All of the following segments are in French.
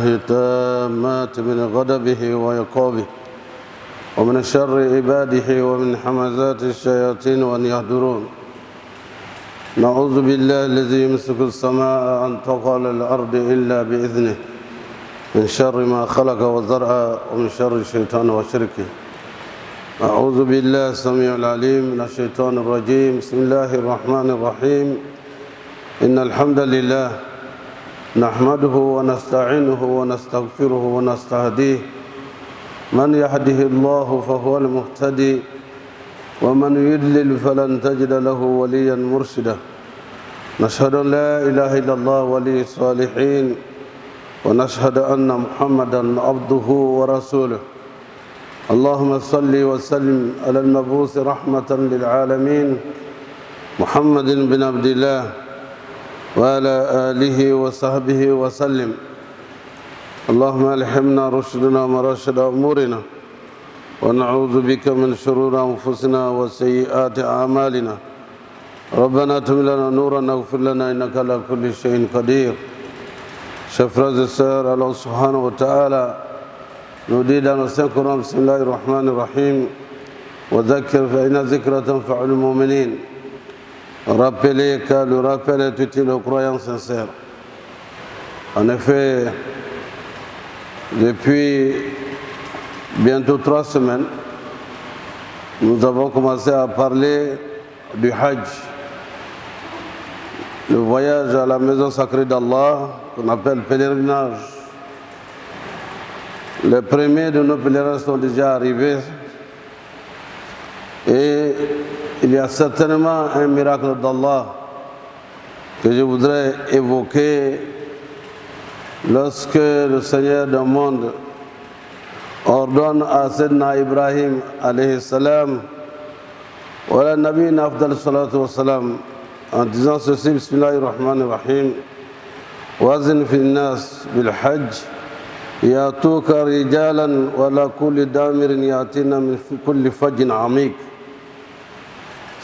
التامات من غضبه وعقابه ومن شر عباده ومن حمزات الشياطين وأن يهدرون. نعوذ بالله الذي يمسك السماء أن تقع على الأرض إلا بإذنه من شر ما خلق وزرع ومن شر الشيطان وشركه. أعوذ بالله السميع العليم من الشيطان الرجيم. بسم الله الرحمن الرحيم. إن الحمد لله نحمده ونستعينه ونستغفره ونستهديه. من يهده الله فهو المهتدي ومن يضلل فلن تجد له وليا مرشدا. نشهد أن لا إله إلا الله ولي الصالحين ونشهد أن محمدا عبده ورسوله. اللهم صل وسلم على المبعوث رحمة للعالمين محمد بن عبد الله وعلى آله وصحبه وسلم. اللهم ألهمنا رشدنا ومرشد أمورنا ونعوذ بك من شرور أنفسنا وسيئات أعمالنا. ربنا اتم لنا نورا واغفر لنا إنك على كل شيء قدير. Chers frères et sœurs, Allah subhanahu wa ta'ala nous dit dans le Saint-Coran, Bismillahir Rahmanir Rahim, wa dhakir fa inna dhikra tanfa'ul mu'minin. Rappelez car le rappel est utile aux croyants sincères. En effet, depuis bientôt 3 semaines, nous avons commencé à parler du Hajj, le voyage à la maison sacrée d'Allah, qu'on appelle pèlerinage. Les premiers de nos pèlerins sont déjà arrivés et il y a certainement un miracle d'Allah que je voudrais évoquer lorsque le Seigneur du monde ordonne à Sayyidina Ibrahim alayhi salam wa ala nabiyina afdal salatu wa salam en disant ceci, Bismillahir Rahmanir Rahim, wazin fi nas bil hajj yatuka rijalan wa la kulli damirin yatina min kulli fajjin amik.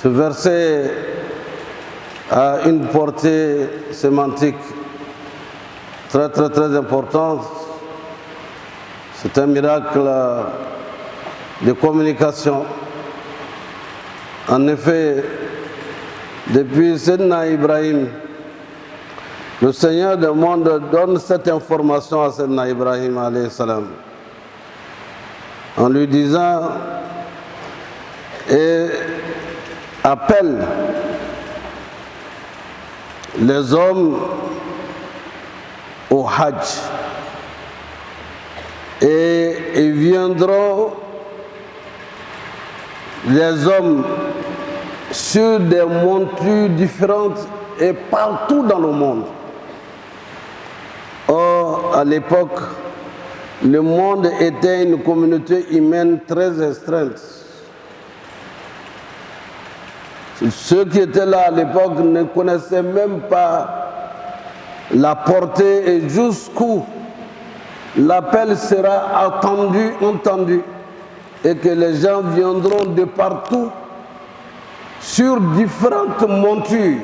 Ce verset a une portée sémantique très importante. C'est un miracle de communication. En effet, depuis Sayyidina Ibrahim, le Seigneur du monde donne cette information à Sayyidina Ibrahim alayhi salam en lui disant et appelle les hommes au Hajj et ils viendront les hommes sur des montures différentes et partout dans le monde. Or, à l'époque, le monde était une communauté humaine très restreinte. Ceux qui étaient là à l'époque ne connaissaient même pas la portée et jusqu'où l'appel sera entendu, et que les gens viendront de partout sur différentes montures.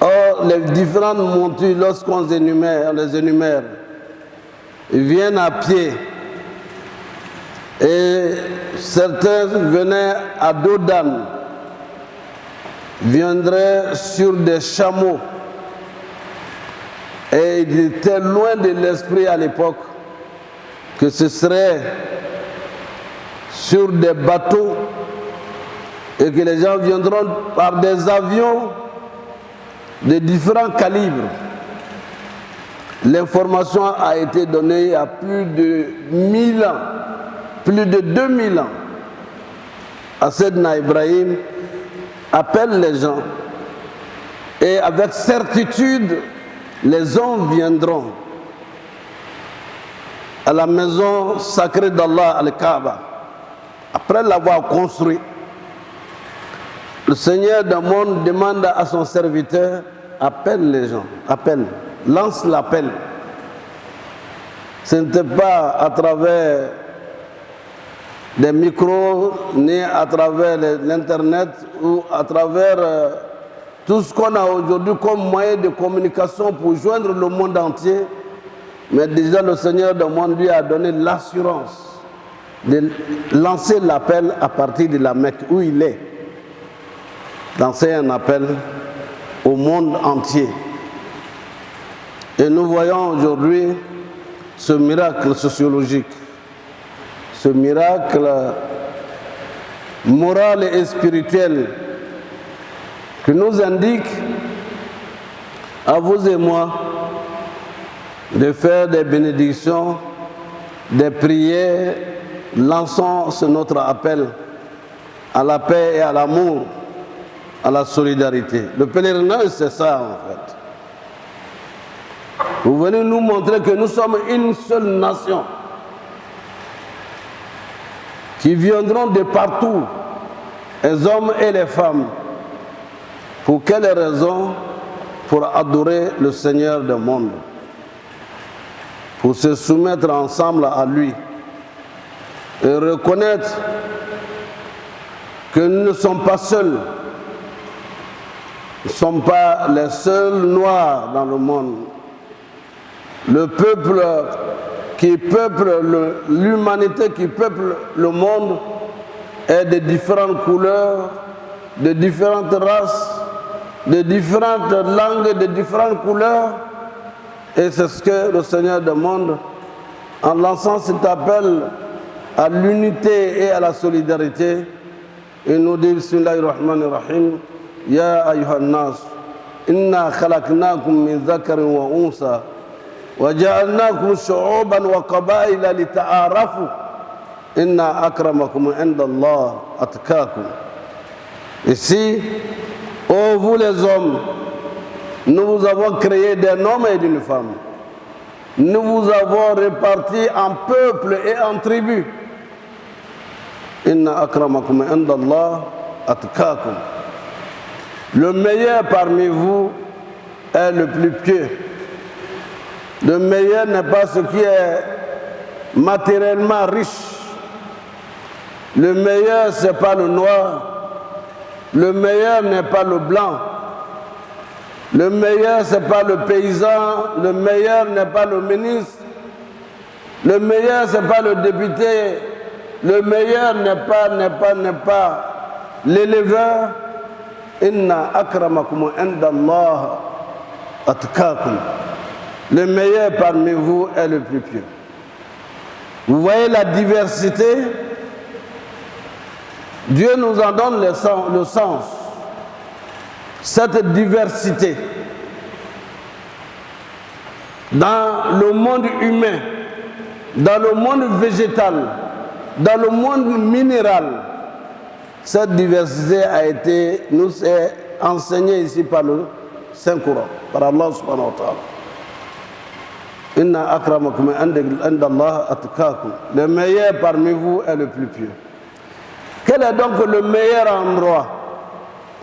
Or, les différentes montures, lorsqu'on les énumère, ils viennent à pied. Et certains venaient à dos d'âne, viendraient sur des chameaux. Et il était loin de l'esprit à l'époque que ce serait sur des bateaux et que les gens viendront par des avions de différents calibres. L'information a été donnée il y a plus de 1000 ans, plus de 2000 ans. À Sayyidina Ibrahim appelle les gens et avec certitude les hommes viendront à la maison sacrée d'Allah, Al-Kaaba. Après l'avoir construit, le Seigneur du monde demande à son serviteur, appelle les gens, lance l'appel. Ce n'était pas à travers des micros, ni à travers l'internet ou à travers tout ce qu'on a aujourd'hui comme moyen de communication pour joindre le monde entier, mais déjà le Seigneur du monde lui a donné l'assurance de lancer l'appel à partir de la Mecque où il est, lancer un appel au monde entier. Et nous voyons aujourd'hui ce miracle sociologique, ce miracle moral et spirituel qui nous indique, à vous et moi, de faire des bénédictions, des prières, lançons notre appel à la paix et à l'amour, à la solidarité. Le pèlerinage, c'est ça en fait. Vous venez nous montrer que nous sommes une seule nation qui viendront de partout, les hommes et les femmes. Pour quelle raison? Pour adorer le Seigneur du monde, pour se soumettre ensemble à lui et reconnaître que nous ne sommes pas seuls. Nous ne sommes pas les seuls noirs dans le monde. Le peuple qui peuple l'humanité, qui peuple le monde, est de différentes couleurs, de différentes races, de différentes langues, de différentes couleurs. Et c'est ce que le Seigneur demande en lançant cet appel à l'unité et à la solidarité. Il nous dit, Bismillahirrahmanirrahim, Ya ayyuhan nas, inna khalaqnakum min dhakarin wa unsa, wa ja'alnakum shu'uban wa qabaila lita'arafu, inna akramakum inda Allah atqakum. Ici, ô vous les hommes, nous vous avons créé d'un homme et d'une femme. Nous vous avons répartis en peuples et en tribus. Inna akramakum inda Allah atqakum. Le meilleur parmi vous est le plus pieux. Le meilleur n'est pas ce qui est matériellement riche. Le meilleur, ce n'est pas le noir. Le meilleur n'est pas le blanc. Le meilleur, ce n'est pas le paysan. Le meilleur n'est pas le ministre. Le meilleur, ce n'est pas le député. Le meilleur n'est pas l'éleveur. Inna akramakum inda Allah atqakum. Le meilleur parmi vous est le plus pieux. Vous voyez la diversité? Dieu nous en donne le sens. Cette diversité dans le monde humain, dans le monde végétal, dans le monde minéral, cette diversité a été nous est enseignée ici par le Saint-Coran, par Allah subhanahu wa ta'ala. Inna akramakum inda Allah atqakum. Le meilleur parmi vous est le plus pieux. Quel est donc le meilleur endroit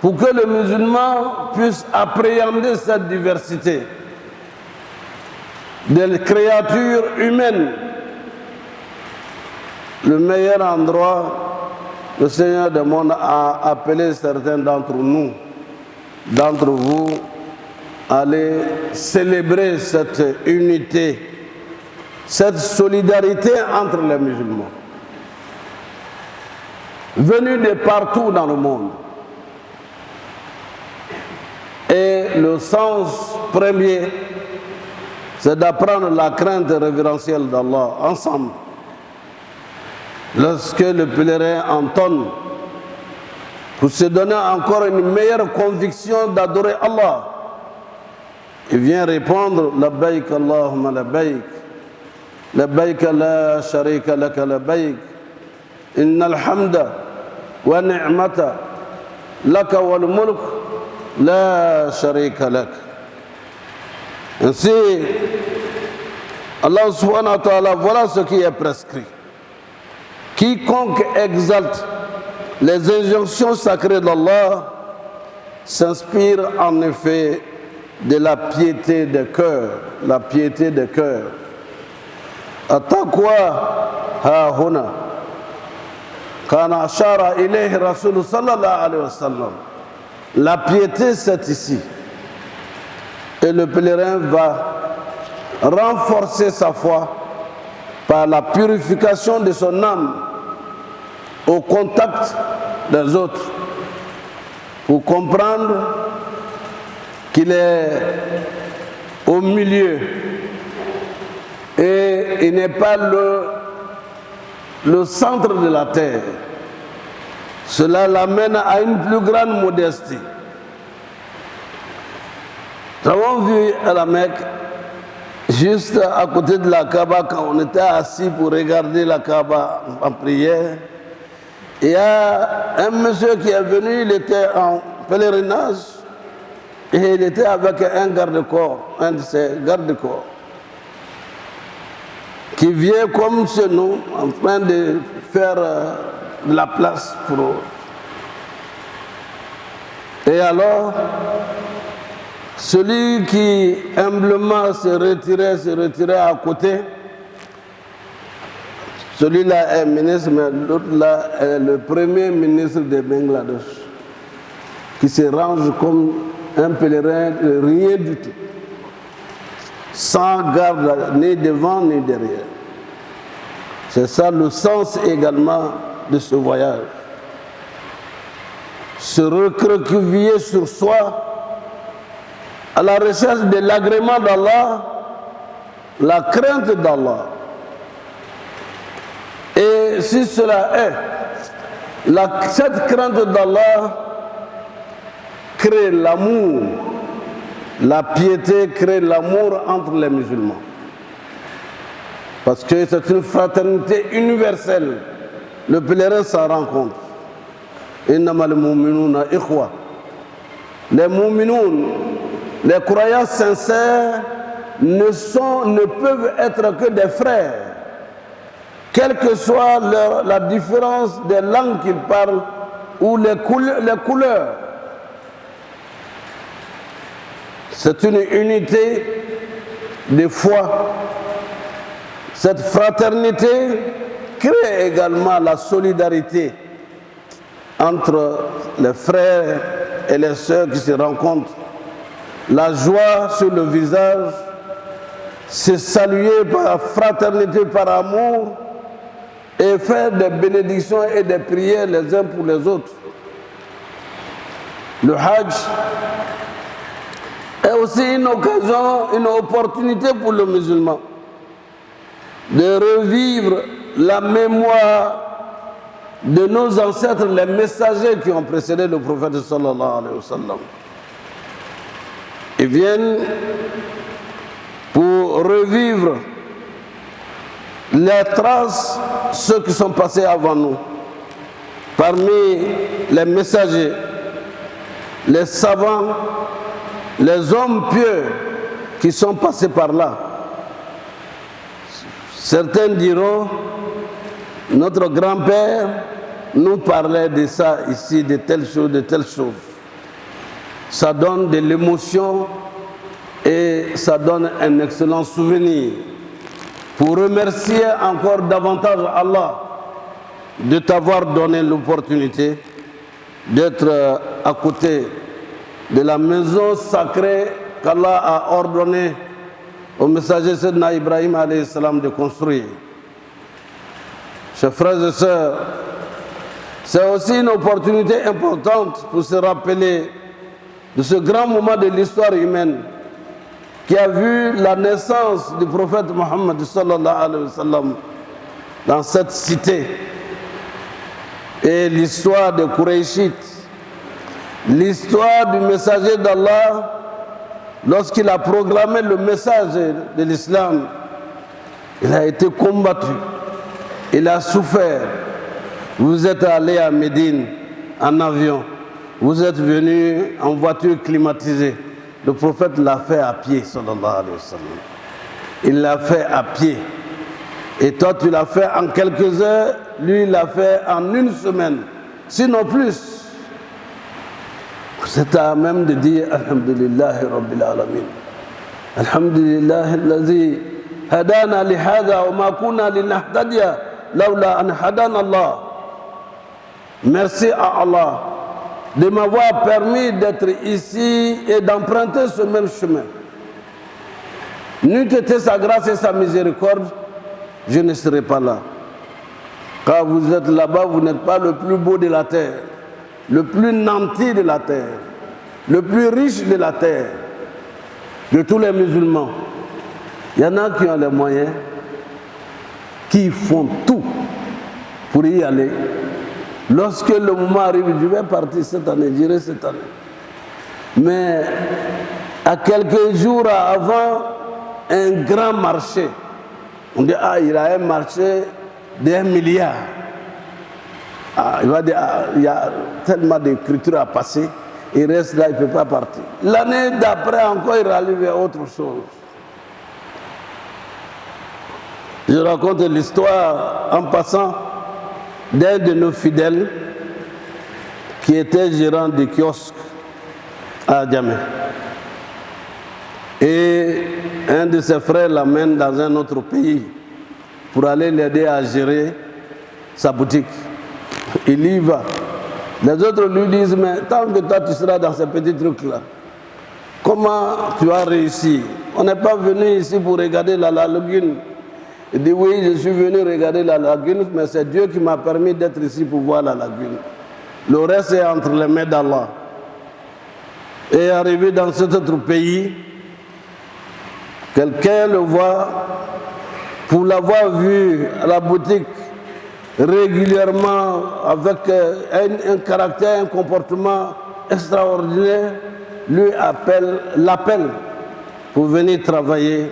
pour que le musulman puisse appréhender cette diversité des créatures humaines? Le meilleur endroit, le Seigneur du monde a appelé certains d'entre nous, d'entre vous, à aller célébrer cette unité, cette solidarité entre les musulmans, venus de partout dans le monde. Et le sens premier, c'est d'apprendre la crainte révérentielle d'Allah ensemble. Lorsque le pèlerin entonne, pour se donner encore une meilleure conviction d'adorer Allah, il vient répondre Labbaik Allahumma labbaik, labbaik la sharika laka labbaik, innal hamda wa ni'mata laka wal mulk la sharika lak. Ainsi, Allah subhanahu wa ta'ala, voilà ce qui est prescrit. Quiconque exalte les injonctions sacrées d'Allah s'inspire en effet de la piété de cœur, la piété de cœur. At-taqwa ha huna kana ashara ilayhi Rasul sallallahu alayhi wa sallam La piété, c'est ici. Et le pèlerin va renforcer sa foi par la purification de son âme au contact des autres, pour comprendre qu'il est au milieu et il n'est pas le centre de la terre. Cela l'amène à une plus grande modestie. Nous avons vu à la Mecque, juste à côté de la Kaaba, quand on était assis pour regarder la Kaaba en prière, il y a un monsieur qui est venu, il était en pèlerinage et il était avec un garde-corps, un de ses garde-corps, qui vient comme chez nous en train de faire de la place pour eux. Et alors, celui qui humblement se retirait à côté, celui-là est ministre, mais l'autre là est le premier ministre de Bangladesh, qui se range comme un pèlerin de rien du tout, sans garde ni devant ni derrière. C'est ça le sens également de ce voyage. Se recroqueviller sur soi à la recherche de l'agrément d'Allah, la crainte d'Allah. Et si cela est, cette crainte d'Allah crée l'amour, la piété crée l'amour entre les musulmans. Parce que c'est une fraternité universelle. Le pèlerin s'en rend compte. Innamal mu'minuna ikhwa. Les mu'minoun, les croyants sincères ne peuvent être que des frères, quelle que soit la différence des langues qu'ils parlent ou les couleurs. C'est une unité de foi. Cette fraternité crée également la solidarité entre les frères et les sœurs qui se rencontrent. La joie sur le visage, se saluer par fraternité, par amour, et faire des bénédictions et des prières les uns pour les autres. Le Hajj est aussi une occasion, une opportunité pour le musulman de revivre la mémoire de nos ancêtres, les messagers qui ont précédé le prophète sallallahu alayhi wa sallam. Ils viennent pour revivre les traces, ceux qui sont passés avant nous. Parmi les messagers, les savants, les hommes pieux qui sont passés par là. Certains diront, notre grand-père nous parlait de ça ici, de telle chose, de telle chose. Ça donne de l'émotion et ça donne un excellent souvenir pour remercier encore davantage Allah de t'avoir donné l'opportunité d'être à côté de la maison sacrée qu'Allah a ordonné au messager Sayyidina Ibrahim alayhi salam de construire. Chers frères et sœurs, c'est aussi une opportunité importante pour se rappeler de ce grand moment de l'histoire humaine qui a vu la naissance du prophète Mohammed sallallahu alayhi wa sallam dans cette cité, et l'histoire des Qurayshites, l'histoire du messager d'Allah lorsqu'il a proclamé le message de l'islam. Il a été combattu, il a souffert. Vous êtes allé à Médine en avion, vous êtes venu en voiture climatisée. Le prophète l'a fait à pied, sallallahu alayhi wa sallam. Il l'a fait à pied. Et toi, tu l'as fait en quelques heures, lui, il l'a fait en une semaine, sinon plus. C'est à même de dire Alhamdulillahi Rabbil Alamin. Alhamdulillahi Allazi hadana li hadha wa ma kunna linahtadiya lawla an hadana Allah. Merci à Allah de m'avoir permis d'être ici et d'emprunter ce même chemin. N'eût été sa grâce et sa miséricorde, je ne serais pas là. Car vous êtes là-bas, vous n'êtes pas le plus beau de la terre, le plus nanti de la terre, le plus riche de la terre, de tous les musulmans. Il y en a qui ont les moyens, qui font tout pour y aller. Lorsque le moment arrive, je vais partir cette année, j'irai cette année. Mais à quelques jours avant un grand marché, on dit, ah, il a un marché d'1 milliard. Ah, il va dire, ah, il y a tellement d'écriture à passer, il reste là, il ne peut pas partir. L'année d'après encore, il rallie vers autre chose. Je raconte l'histoire en passant d'un de nos fidèles qui était gérant de kiosque à Djamé. Et un de ses frères l'amène dans un autre pays pour aller l'aider à gérer sa boutique. Il y va. Les autres lui disent, mais tant que toi tu seras dans ces petits trucs-là, comment tu as réussi? On n'est pas venu ici pour regarder la lagune. Il dit, oui, je suis venu regarder la lagune, mais c'est Dieu qui m'a permis d'être ici pour voir la lagune. Le reste est entre les mains d'Allah. Et arrivé dans cet autre pays, quelqu'un le voit, pour l'avoir vu à la boutique régulièrement avec un caractère, un comportement extraordinaire, lui l'appelle pour venir travailler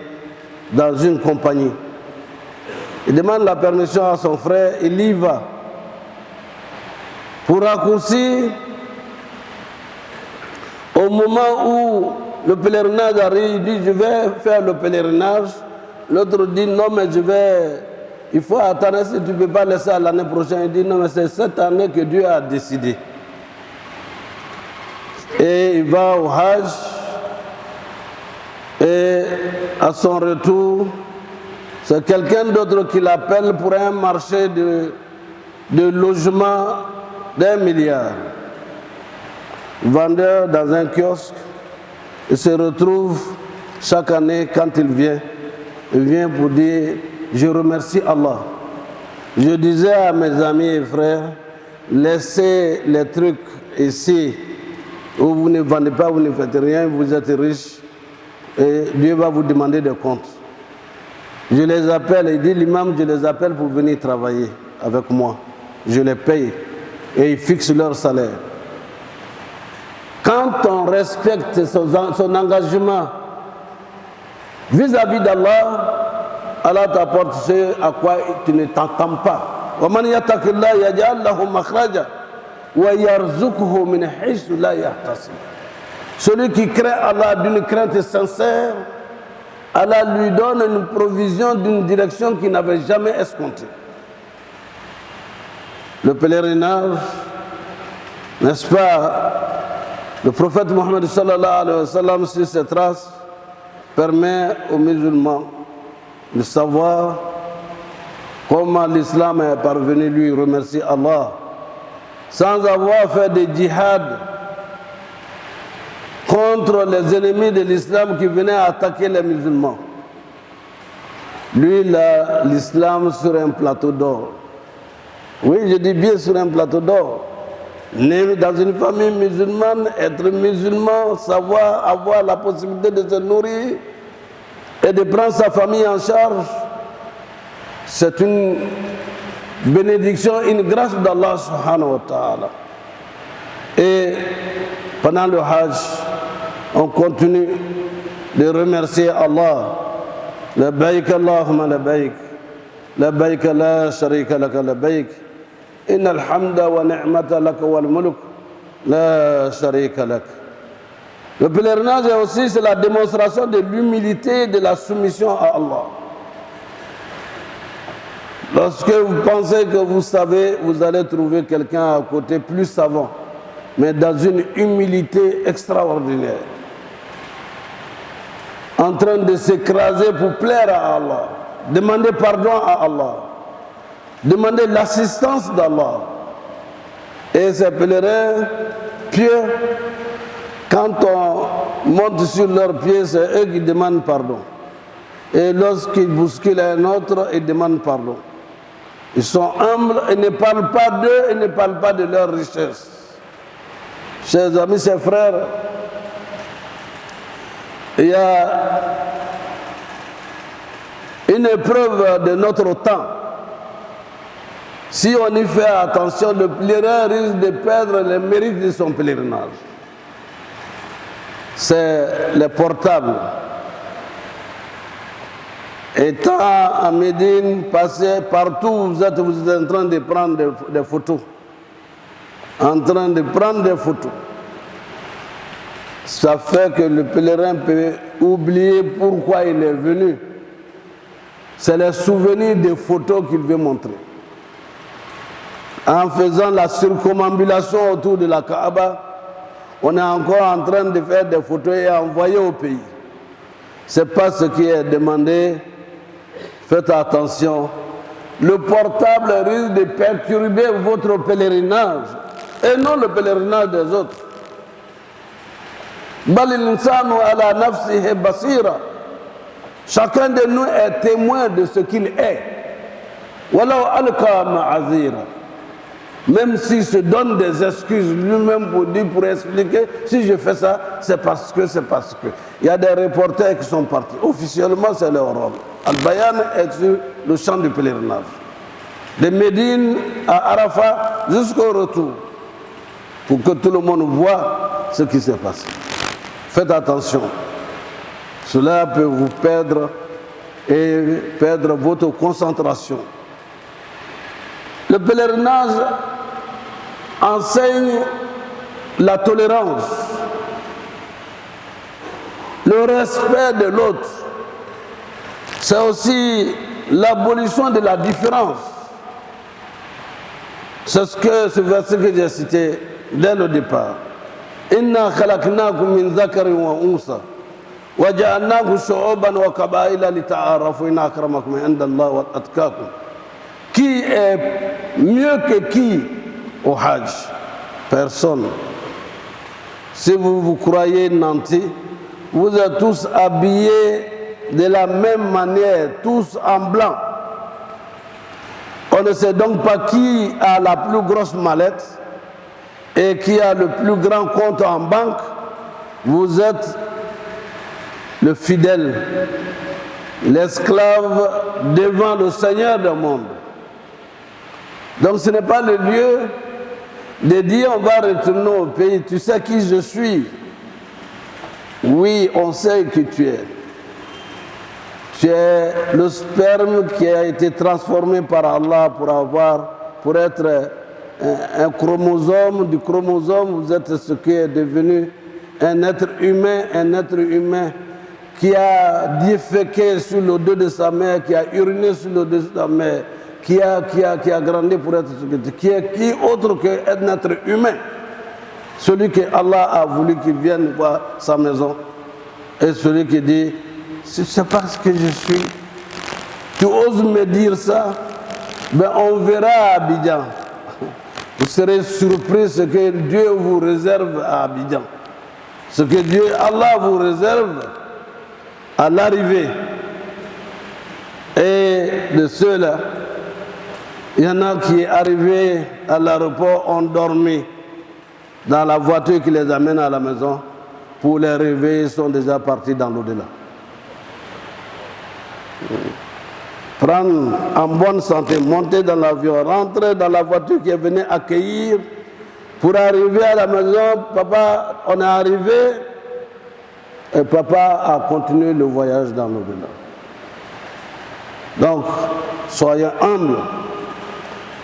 dans une compagnie. Il demande la permission à son frère, il y va. Pour raccourcir, au moment où le pèlerinage arrive, il dit, je vais faire le pèlerinage. L'autre dit, non, mais il faut attendre, si tu ne peux pas laisser à l'année prochaine. Il dit, non, mais c'est cette année que Dieu a décidé. Et il va au Hajj. Et à son retour, c'est quelqu'un d'autre qui l'appelle pour un marché de logement d'1 milliard. Vendeur dans un kiosque, il se retrouve chaque année quand il vient pour dire, je remercie Allah. Je disais à mes amis et frères, laissez les trucs ici où vous ne vendez pas, vous ne faites rien, vous êtes riches et Dieu va vous demander des comptes. Je les appelle, il dit l'imam, je les appelle pour venir travailler avec moi. Je les paye et ils fixent leur salaire. Quand on respecte son engagement vis-à-vis d'Allah, Allah t'apporte ce à quoi tu ne t'entends pas. وَمَنْ يَتَقِ اللَّهَ يَجْعَلْ لَهُ مَخْرَجًا وَيَرْزُقْهُ مِنْ حَيْثُ لَا يَحْتَسِبُ. Celui qui craint Allah d'une crainte sincère, Allah lui donne une provision d'une direction qu'il n'avait jamais escomptée. Le pèlerinage, n'est-ce pas, le prophète Mohammed sallallahu alayhi wa sallam, sur ses traces, permet aux musulmans de savoir comment l'islam est parvenu, lui remercier Allah, sans avoir fait de djihad contre les ennemis de l'islam qui venaient attaquer les musulmans. Lui, l'islam sur un plateau d'or. Oui, je dis bien sur un plateau d'or. Né dans une famille musulmane, être musulman, savoir avoir la possibilité de se nourrir et de prendre sa famille en charge, c'est une bénédiction, une grâce d'Allah subhanahu wa ta'ala. Et pendant le Hajj, on continue de remercier Allah. Labbaik Allahumma labbaik, labbaik la sharika laka labbaik, innal hamda wa ni'mata laka wal mulk la sharika lak. Le pèlerinage aussi, c'est la démonstration de l'humilité et de la soumission à Allah. Lorsque vous pensez que vous savez, vous allez trouver quelqu'un à côté plus savant, mais dans une humilité extraordinaire, en train de s'écraser pour plaire à Allah, demander pardon à Allah, demander l'assistance d'Allah. Et ces pèlerins pieux, quand on monte sur leurs pieds, c'est eux qui demandent pardon. Et lorsqu'ils bousculent un autre, ils demandent pardon. Ils sont humbles et ne parlent pas d'eux et ne parlent pas de leur richesse. Chers amis, chers frères, il y a une épreuve de notre temps. Si on y fait attention, le pèlerin risque de perdre les mérites de son pèlerinage. C'est les portables. Étant à Médine, passez partout où vous êtes en train de prendre des photos. En train de prendre des photos. Ça fait que le pèlerin peut oublier pourquoi il est venu. C'est les souvenirs des photos qu'il veut montrer. En faisant la circumambulation autour de la Kaaba, on est encore en train de faire des photos et envoyer au pays. Ce n'est pas ce qui est demandé. Faites attention. Le portable risque de perturber votre pèlerinage et non le pèlerinage des autres. Chacun de nous est témoin de ce qu'il est. Même s'il se donne des excuses lui-même pour expliquer, si je fais ça, c'est parce que. Il y a des reporters qui sont partis. Officiellement, c'est leur rôle. Al-Bayan est sur le champ du pèlerinage. De Médine à Arafat jusqu'au retour. Pour que tout le monde voit ce qui s'est passé. Faites attention. Cela peut vous perdre et perdre votre concentration. Le pèlerinage enseigne la tolérance, le respect de l'autre. C'est aussi l'abolition de la différence. C'est ce verset que j'ai cité dès le départ. Inna khalaqnakum min dhakarin wa unsa wa ja'alnakum shu'uban wa qaba'ila lita'arafu inna akramakum 'inda Allah wa atqakum. Qui est mieux que qui au Hajj? Personne. Si vous croyez nantis, vous êtes tous habillés de la même manière, tous en blanc. On ne sait donc pas qui a la plus grosse mallette et qui a le plus grand compte en banque. Vous êtes le fidèle, l'esclave devant le Seigneur du monde. Donc ce n'est pas le lieu de dire on va retourner au pays. Tu sais qui je suis? Oui, on sait qui tu es. Tu es le sperme qui a été transformé par Allah pour être un chromosome. Du chromosome, vous êtes ce qui est devenu un être humain qui a déféqué sur le dos de sa mère, qui a uriné sur le dos de sa mère, qui a grandi pour être ce qui est qui autre qu'un être humain. Celui que Allah a voulu qu'il vienne voir sa maison. Et celui qui dit, c'est parce que je suis. Tu oses me dire ça? Ben on verra à Abidjan. Vous serez surpris ce que Dieu vous réserve à Abidjan. Ce que Allah vous réserve à l'arrivée. Et de ceux-là, il y en a qui, arrivés à l'aéroport, ont dormi dans la voiture qui les amène à la maison. Pour les réveiller, ils sont déjà partis dans l'au-delà. Prendre en bonne santé, monter dans l'avion, rentrer dans la voiture qui est venue accueillir. Pour arriver à la maison, papa, on est arrivé et papa a continué le voyage dans l'au-delà. Donc, soyez humbles.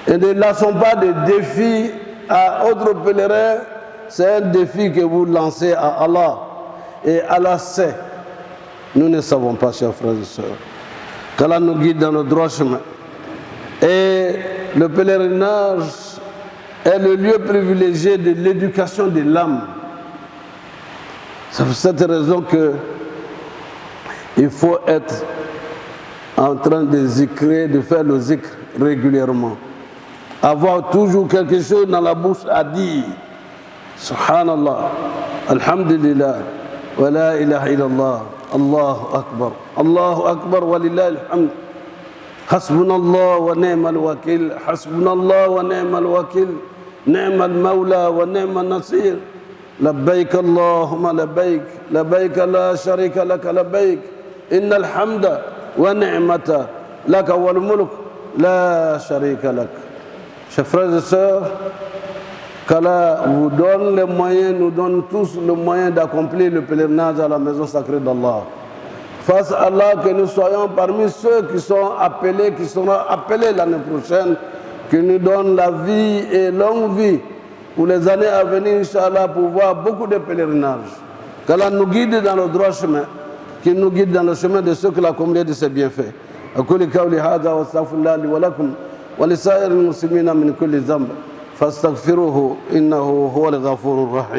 Et ne laissons pas de défis à autres pèlerins. C'est un défi que vous lancez à Allah. Et Allah sait. Nous ne savons pas, chers frères et sœurs. Qu'Allah nous guide dans le droit chemin. Et le pèlerinage est le lieu privilégié de l'éducation de l'âme. C'est pour cette raison qu'il faut être en train de zikrer, de faire le zikr régulièrement. Avoir toujours quelque chose dans la bouche à dire. Subhanallah, alhamdulillah, wa la ilaha illallah, Allahu Akbar, wa lillahi alhamd. Hasbunallah wa ni'mal wakil, hasbunallah wa ni'mal wakil, ni'mal mawla wa ni'mal nasir. Labbaik Allahumma labbaik, labbaik la sharika laka labbaik, innal hamda wa ni'mata laka wal mulk la sharika lak. Chers frères et sœurs, qu'Allah vous donne les moyens, nous donne tous le moyen d'accomplir le pèlerinage à la maison sacrée d'Allah. Fasse Allah que nous soyons parmi ceux qui sont appelés, qui seront appelés l'année prochaine, qui nous donne la vie et longue vie pour les années à venir, Inch'Allah, pour voir beaucoup de pèlerinages. Qu'Allah nous guide dans le droit chemin, qu'il nous guide dans le chemin de ceux qui l'ont comblé de ses bienfaits. أقول قولي هذا واستغفر الله لي ولكم ولسائر المسلمين من كل ذنب فاستغفروه إنه هو الغفور الرحيم.